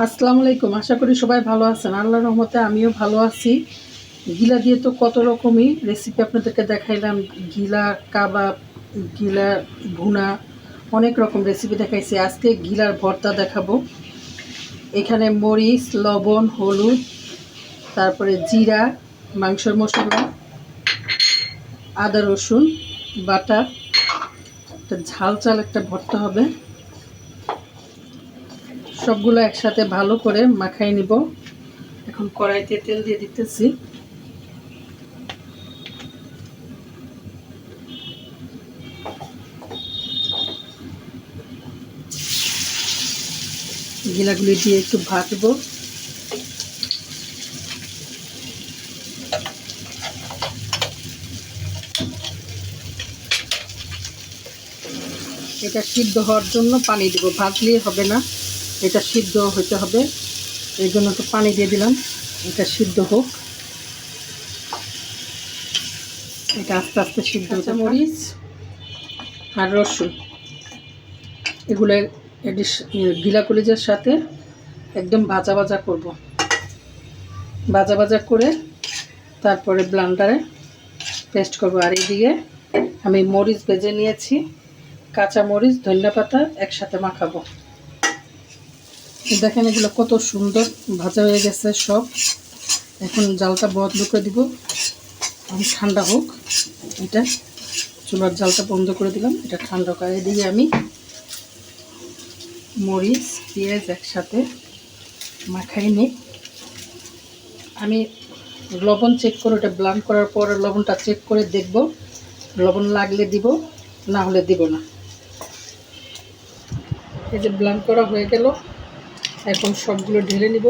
আসসালামু আলাইকুম। আশা করি সবাই ভালো আছেন। আল্লাহর রহমতে আমিও ভালো আছি। গিলা দিয়ে তো কত রকমই রেসিপি আপনাদেরকে দেখাইলাম। গিলা কাবাব, গিলা ভুনা, অনেক রকম রেসিপি দেখাইছি। আজকে গিলার ভর্তা দেখাবো। এখানে মরিচ, লবণ, হলুদ, তারপরে জিরা, মাংসের মশলা, আদা রসুন বাটা, একটা ঝাল চাল একটা ভর্তা হবে। সবগুলো একসাথে ভালো করে মাখাই নিব। এখন কড়াইতে তেল দিয়ে দিতেছি। গিলাগুলি দিয়ে একটু ভাজবো। এটা সিদ্ধ হওয়ার জন্য পানি দেব, ভাজলেই হবে না, এটা সিদ্ধ হতে হবে। এই জন্য একটু পানি দিয়ে দিলাম, এটা সিদ্ধ হোক। এটা আস্তে আস্তে সিদ্ধ হতে। মরিচ আর রসুন এগুলো গিলা কলিজার সাথে একদম ভাজা ভাজা করব। ভাজা ভাজা করে তারপরে ব্লেন্ডারে পেস্ট করব। আর এইদিকে আমি মরিচ ভেজে নিয়েছি, কাঁচা মরিচ, ধনিয়া পাতা একসাথে মাখাবো। দেখেন এগুলো কত সুন্দর ভাজা হয়ে গেছে সব। এখন জালটা বন্ধ করে দিব, ঠান্ডা হোক। এটা চুলার জালটা বন্ধ করে দিলাম, এটা ঠান্ডা করে। এদিকে আমি মরিচ পেঁয়াজ একসাথে মাখাই নিই। আমি লবণ চেক করে, ওটা ব্লেন্ড করার পর লবণটা চেক করে দেখব, লবণ লাগলে দিব, না হলে দিব না। এই যে ব্লেন্ড করা হয়ে গেল, এখন সবগুলো ঢেলে নিব।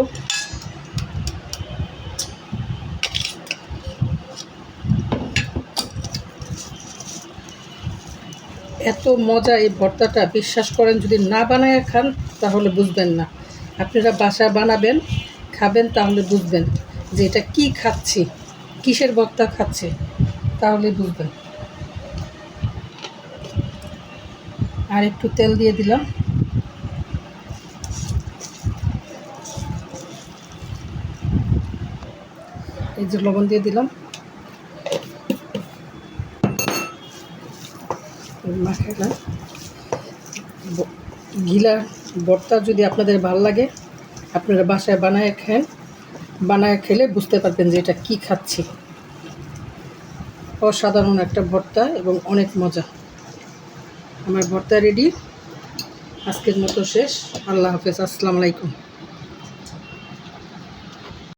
এত মজা এই ভর্তাটা, বিশ্বাস করেন যদি না বানায় খান তাহলে বুঝবেন না। আপনারা বাসায় বানাবেন, খাবেন, তাহলে বুঝবেন যে এটা কি খাচ্ছি, কিসের ভর্তা খাচ্ছে, তাহলে বুঝবেন। আর একটু তেল দিয়ে দিলাম। এই যে লবণ দিয়ে দিলাম। মাখাইলাম। গিলা ভর্তা যদি আপনাদের ভালো লাগে, আপনারা বাসায় বানায় খান। বানায় খেলে বুঝতে পারবেন যে এটা কি খাচ্ছি। অসাধারণ একটা ভর্তা এবং অনেক মজা। আমার ভর্তা রেডি। আজকের মতো শেষ। আল্লাহ হাফেজ। আসসালামু আলাইকুম।